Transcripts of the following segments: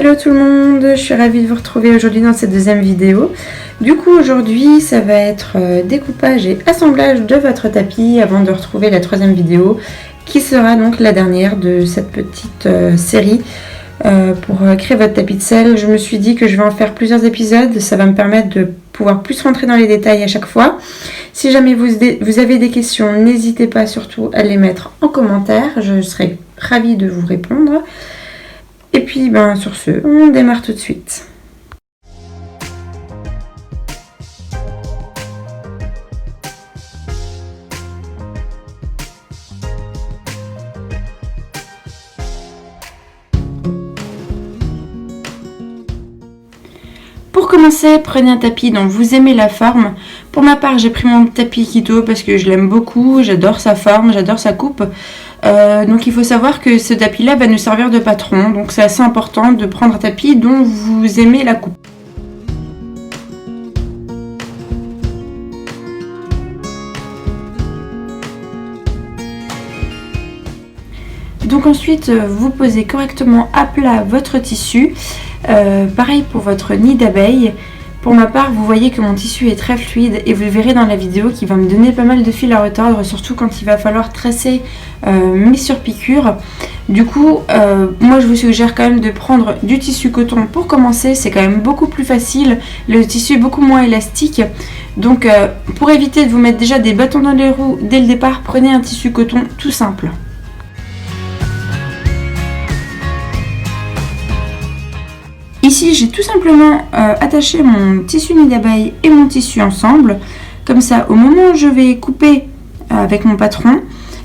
Hello tout le monde, je suis ravie de vous retrouver aujourd'hui dans cette deuxième vidéo. Du coup aujourd'hui ça va être découpage et assemblage de votre tapis avant de retrouver la troisième vidéo qui sera donc la dernière de cette petite série pour créer votre tapis de selle. Je me suis dit que je vais en faire plusieurs épisodes, ça va me permettre de pouvoir plus rentrer dans les détails à chaque fois. Si jamais vous avez des questions, n'hésitez pas surtout à les mettre en commentaire, je serai ravie de vous répondre. Et puis, sur ce, on démarre tout de suite. Pour commencer, prenez un tapis dont vous aimez la forme. Pour ma part, j'ai pris mon tapis Kito parce que je l'aime beaucoup, j'adore sa forme, j'adore sa coupe. Donc il faut savoir que ce tapis là va nous servir de patron, donc c'est assez important de prendre un tapis dont vous aimez la coupe. Donc ensuite vous posez correctement à plat votre tissu, pareil pour votre nid d'abeille. Pour ma part, vous voyez que mon tissu est très fluide et vous le verrez dans la vidéo qui va me donner pas mal de fil à retordre, surtout quand il va falloir tracer mes surpiqûres. Du coup, moi je vous suggère quand même de prendre du tissu coton pour commencer, c'est quand même beaucoup plus facile, le tissu est beaucoup moins élastique. Donc pour éviter de vous mettre déjà des bâtons dans les roues dès le départ, prenez un tissu coton tout simple. Ici, j'ai tout simplement attaché mon tissu nid d'abeille et mon tissu ensemble. Comme ça, au moment où je vais couper avec mon patron,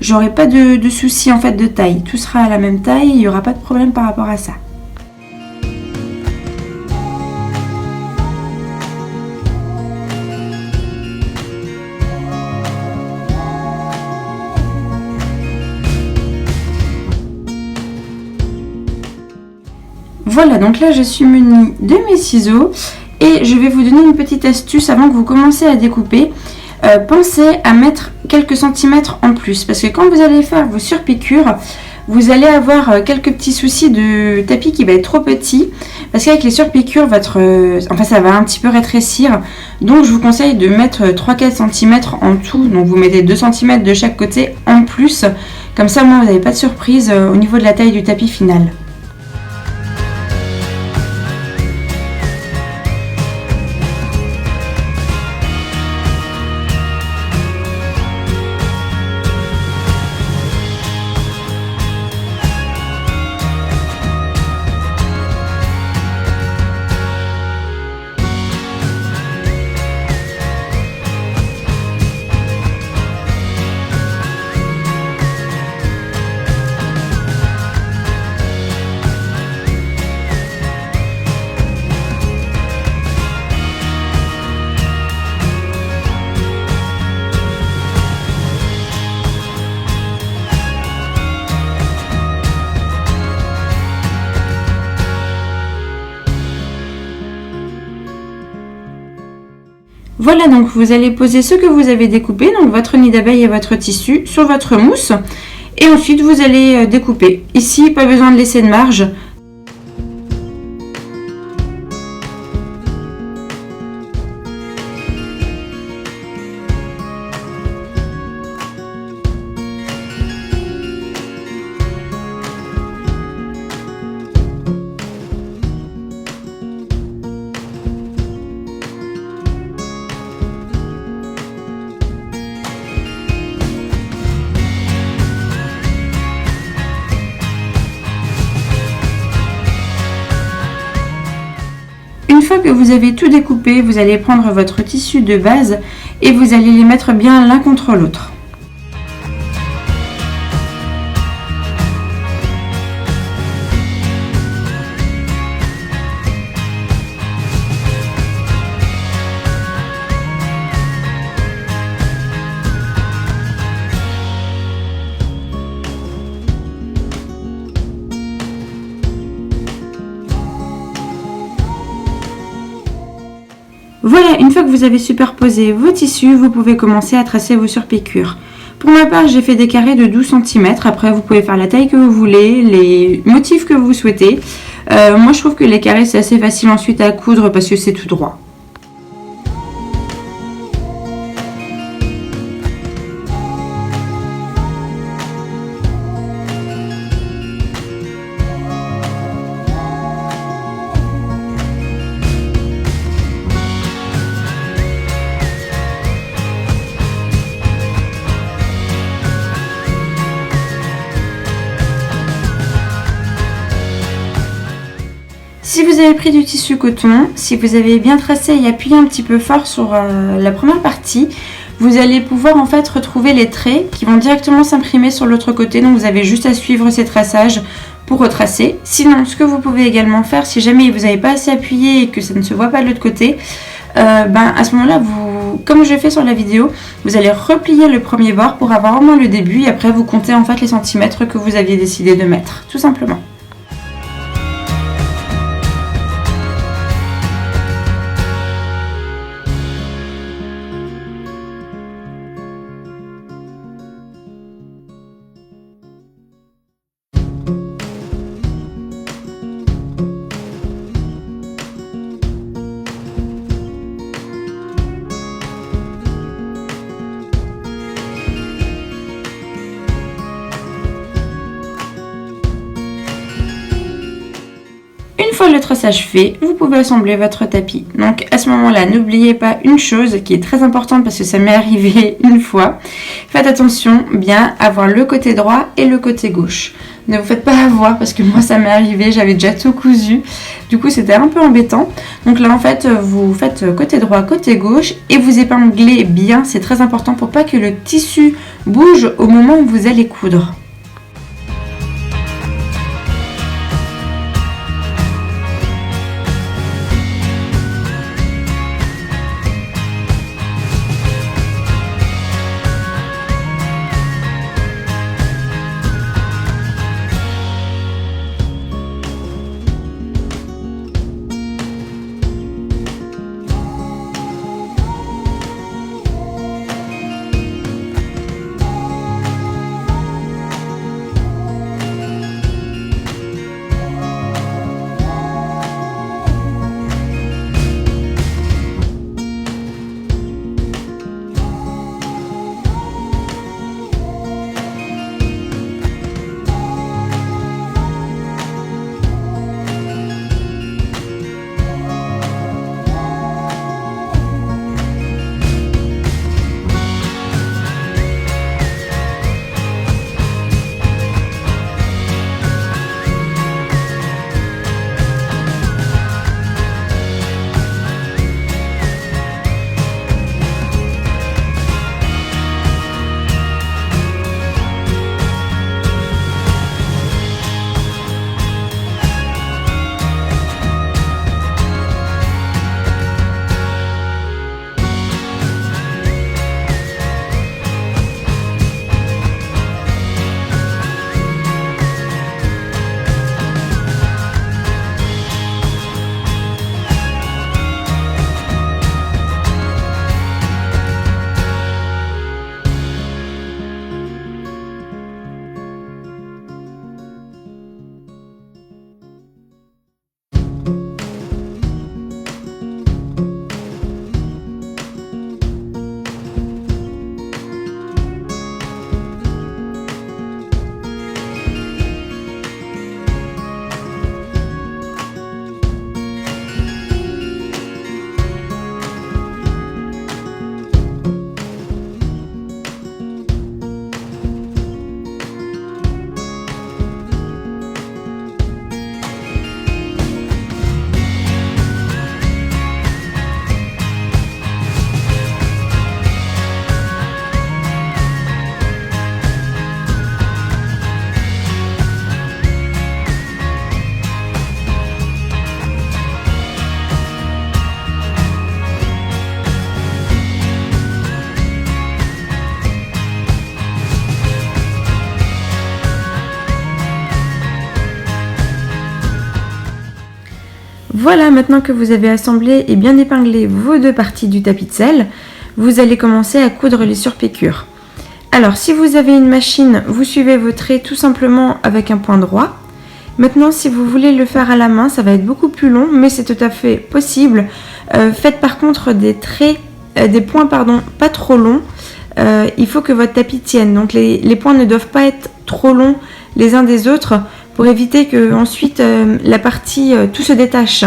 j'aurai pas de souci en fait de taille. Tout sera à la même taille, il n'y aura pas de problème par rapport à ça. Voilà, donc là je suis munie de mes ciseaux et je vais vous donner une petite astuce avant que vous commencez à découper. Pensez à mettre quelques centimètres en plus parce que quand vous allez faire vos surpiqûres, vous allez avoir quelques petits soucis de tapis qui va être trop petit parce qu'avec les surpiqûres, ça va un petit peu rétrécir. Donc je vous conseille de mettre 3-4 cm en tout, donc vous mettez 2 cm de chaque côté en plus. Comme ça, moi, vous n'avez pas de surprise au niveau de la taille du tapis final. Voilà, donc vous allez poser ce que vous avez découpé, donc votre nid d'abeille et votre tissu, sur votre mousse. Et ensuite, vous allez découper. Ici, pas besoin de laisser de marge. Une fois que vous avez tout découpé, vous allez prendre votre tissu de base et vous allez les mettre bien l'un contre l'autre. Voilà, une fois que vous avez superposé vos tissus, vous pouvez commencer à tracer vos surpiqûres. Pour ma part, j'ai fait des carrés de 12 cm. Après, vous pouvez faire la taille que vous voulez, les motifs que vous souhaitez. Moi je trouve que les carrés c'est assez facile ensuite à coudre parce que c'est tout droit. Si vous avez pris du tissu coton, si vous avez bien tracé et appuyé un petit peu fort sur la première partie, vous allez pouvoir en fait retrouver les traits qui vont directement s'imprimer sur l'autre côté. Donc vous avez juste à suivre ces traçages pour retracer. Sinon, ce que vous pouvez également faire, si jamais vous n'avez pas assez appuyé et que ça ne se voit pas de l'autre côté, à ce moment-là, comme je l'ai fait sur la vidéo, vous allez replier le premier bord pour avoir au moins le début et après vous comptez en fait les centimètres que vous aviez décidé de mettre, tout simplement. Une fois le traçage fait, vous pouvez assembler votre tapis. Donc à ce moment-là, n'oubliez pas une chose qui est très importante parce que ça m'est arrivé une fois. Faites attention bien à voir le côté droit et le côté gauche. Ne vous faites pas avoir parce que moi ça m'est arrivé, j'avais déjà tout cousu. Du coup c'était un peu embêtant. Donc là en fait vous faites côté droit, côté gauche et vous épinglez bien. C'est très important pour pas que le tissu bouge au moment où vous allez coudre. Voilà, maintenant que vous avez assemblé et bien épinglé vos deux parties du tapis de selle, vous allez commencer à coudre les surpiqûres. Alors, si vous avez une machine, vous suivez vos traits tout simplement avec un point droit. Maintenant, si vous voulez le faire à la main, ça va être beaucoup plus long, mais c'est tout à fait possible. Faites par contre des points pas trop longs. Il faut que votre tapis tienne. Donc les points ne doivent pas être trop longs les uns des autres pour éviter que ensuite la partie tout se détache.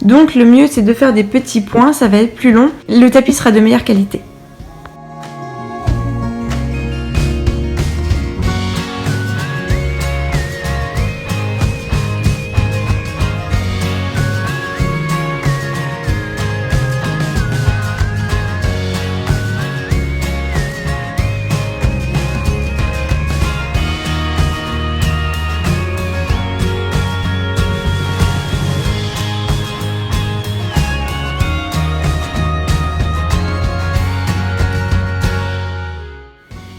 Donc le mieux c'est de faire des petits points, ça va être plus long. Le tapis sera de meilleure qualité.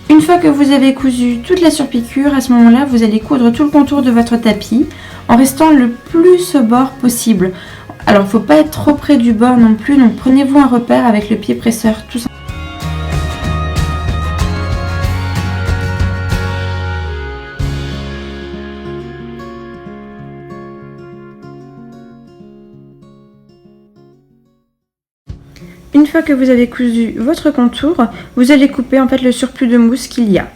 Une fois que vous avez cousu toute la surpiqûre, à ce moment-là, vous allez coudre tout le contour de votre tapis en restant le plus au bord possible. Alors, il ne faut pas être trop près du bord non plus, donc prenez-vous un repère avec le pied presseur, tout simplement. Une fois que vous avez cousu votre contour, vous allez couper en fait le surplus de mousse qu'il y a.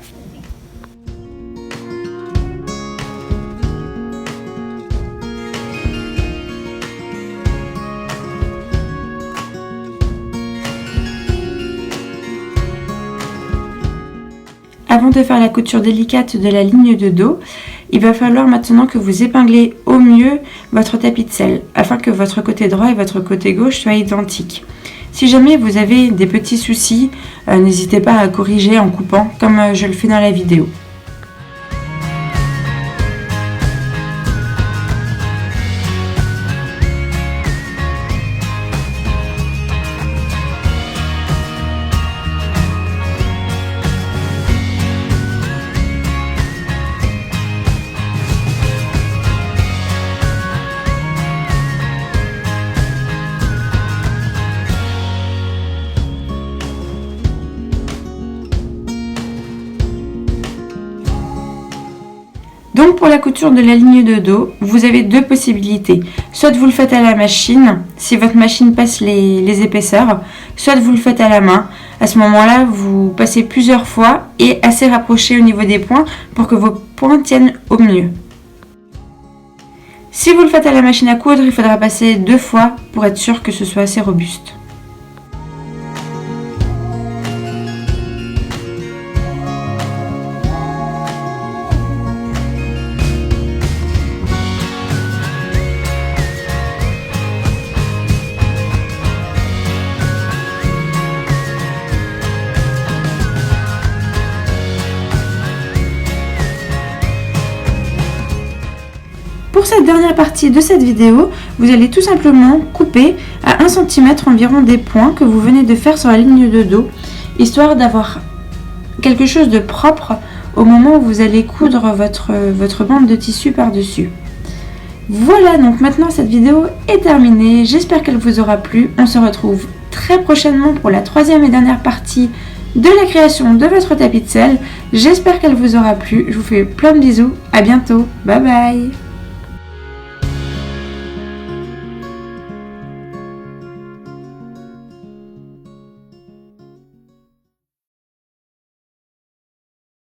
Avant de faire la couture délicate de la ligne de dos, il va falloir maintenant que vous épinglez au mieux votre tapis de selle afin que votre côté droit et votre côté gauche soient identiques. Si jamais vous avez des petits soucis, n'hésitez pas à corriger en coupant comme je le fais dans la vidéo. Donc pour la couture de la ligne de dos, vous avez deux possibilités. Soit vous le faites à la machine, si votre machine passe les épaisseurs, soit vous le faites à la main. À ce moment-là, vous passez plusieurs fois et assez rapproché au niveau des points pour que vos points tiennent au mieux. Si vous le faites à la machine à coudre, il faudra passer 2 fois pour être sûr que ce soit assez robuste. Pour cette dernière partie de cette vidéo, vous allez tout simplement couper à 1 cm environ des points que vous venez de faire sur la ligne de dos, histoire d'avoir quelque chose de propre au moment où vous allez coudre votre bande de tissu par-dessus. Voilà, donc maintenant cette vidéo est terminée, j'espère qu'elle vous aura plu. On se retrouve très prochainement pour la 3e et dernière partie de la création de votre tapis de selle. J'espère qu'elle vous aura plu, je vous fais plein de bisous, à bientôt, bye bye.